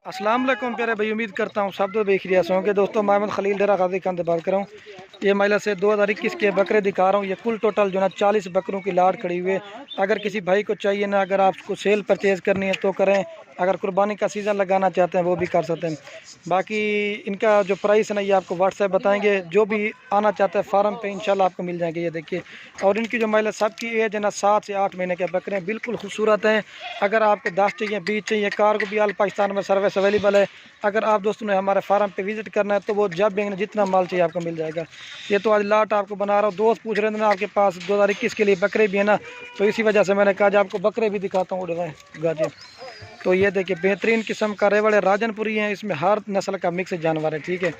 अस्सलाम वालेकुम प्यारे भाई, उम्मीद करता हूँ सब तो देख रिया होंगे। दोस्तों मोहम्मद खलील डेरा गाजी खान से बात कर रहा हूँ। ये महिला से 2021 के बकरे दिखा रहा हूँ। ये कुल टोटल जो ना 40 बकरों की लाट खड़ी हुई है। अगर किसी भाई को चाहिए ना, अगर आपको सेल परचेज़ करनी है तो करें, अगर कुर्बानी का सीज़न लगाना चाहते हैं वो भी कर सकते हैं। बाकी इनका जो प्राइस है ना, ये आपको व्हाट्सएप बताएंगे। जो भी आना चाहता है फार्म पे इंशाल्लाह आपको मिल जाएंगे। ये देखिए, और इनकी जो महिला सबकी एज है ना 7 से 8 महीने के बकरे हैं, बिल्कुल खूबसूरत हैं। अगर आपको 10 चाहिए, 20 चाहिए, कार को भी आल पाकिस्तान में सर्विस अवेलेबल है। अगर आप दोस्तों ने हमारे फार्म पे विजिट करना है तो वो जब भी जितना माल चाहिए आपको मिल जाएगा। ये तो आज लाट आपको बना रहा हूँ। दोस्त पूछ रहे थे ना आपके पास 2021 के लिए बकरे भी है ना, तो इसी वजह से मैंने कहा जो आपको बकरे भी दिखाता हूँ गाजी। तो ये देखिए, बेहतरीन किस्म का रेवड़ है, राजनपुरी हैं, इसमें हर नस्ल का मिक्स जानवर है। ठीक है,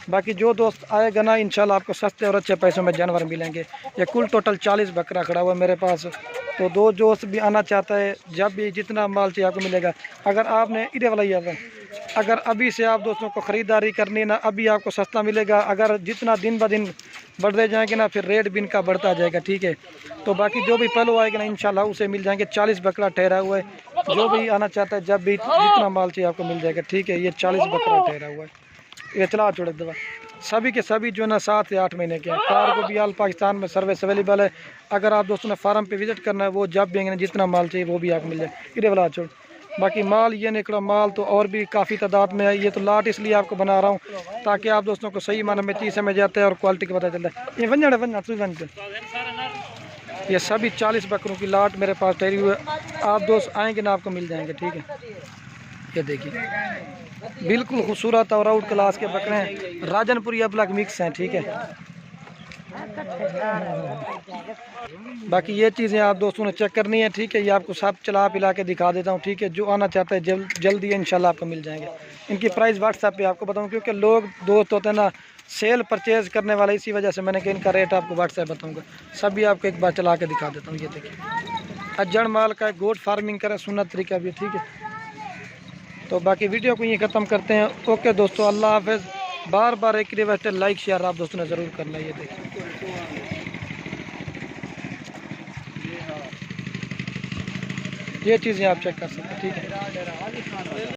बाकी जो दोस्त आएगा ना इंशाल्लाह आपको सस्ते और अच्छे पैसों में जानवर मिलेंगे। ये कुल टोटल 40 बकरा खड़ा हुआ है मेरे पास। तो दो दोस्त भी आना चाहता है, जब भी जितना माल चाहिए आपको मिलेगा। अगर आपने इधर वाला ही अगर अभी से आप दोस्तों को ख़रीदारी करनी है ना, अभी आपको सस्ता मिलेगा। अगर जितना दिन ब दिन बढ़ते जाएंगे ना, फिर रेट भी इनका बढ़ता जाएगा। ठीक है, तो बाकी जो भी पहलू आएगा ना इंशाल्लाह उसे मिल जाएंगे। 40 बकरा ठहरा हुआ है, जो भी आना चाहता है जब भी जितना माल चाहिए आपको मिल जाएगा। ठीक है, ये 40 बकरा ठहरा हुआ है। ये चला छोड़े दवा सभी के सभी जो है ना 7 से 8 महीने के हैं। कार को भी आल पाकिस्तान में सर्विस अवेलेबल है। अगर आप दोस्तों ने फार्म पे विजिट करना है वो जब भी आएंगे जितना माल चाहिए वो भी आपको मिल जाए। इधर वाला छोड़, बाकी माल ये निकला माल तो और भी काफ़ी तादाद में है। ये तो लाट इसलिए आपको बना रहा हूँ ताकि आप दोस्तों को सही माने में चीज़ समझ जाते हैं और क्वालिटी का पता चलता है। ये वंजड़ ये सभी 40 बकरों की लाट मेरे पास ठहरी हुई है। आप दोस्त आएंगे ना आपको मिल जाएंगे। ठीक है, ये देखिए, बिल्कुल खूबसूरत और आउट क्लास के बकरे हैं, राजनपुरी ब्लैक मिक्स हैं। ठीक है, बाकी ये चीज़ें आप दोस्तों ने चेक करनी है। ठीक है, ये आपको सब चला पिला के दिखा देता हूँ। ठीक है, जो आना चाहता है जल्दी है इंशाल्लाह आपको मिल जाएंगे। इनकी प्राइस व्हाट्सएप पे आपको बताऊँ, क्योंकि लोग दोस्त होते हैं ना सेल परचेज़ करने वाले, इसी वजह से मैंने कहा इनका रेट आपको व्हाट्सएप बताऊँगा। सभी आपको एक बार चला के दिखा देता हूँ। ये देखिए, अजड़ माल का गोट फार्मिंग करें, सुन्नत तरीका भी। ठीक है, तो बाकी वीडियो को ये ख़त्म करते हैं। ओके दोस्तों, अल्लाह हाफ़िज़। बार बार एक रिक्वेस्ट है, लाइक शेयर आप दोस्तों ने ज़रूर करना है। ये देखिए, ये चीज़ें आप चेक कर सकते हैं। ठीक है।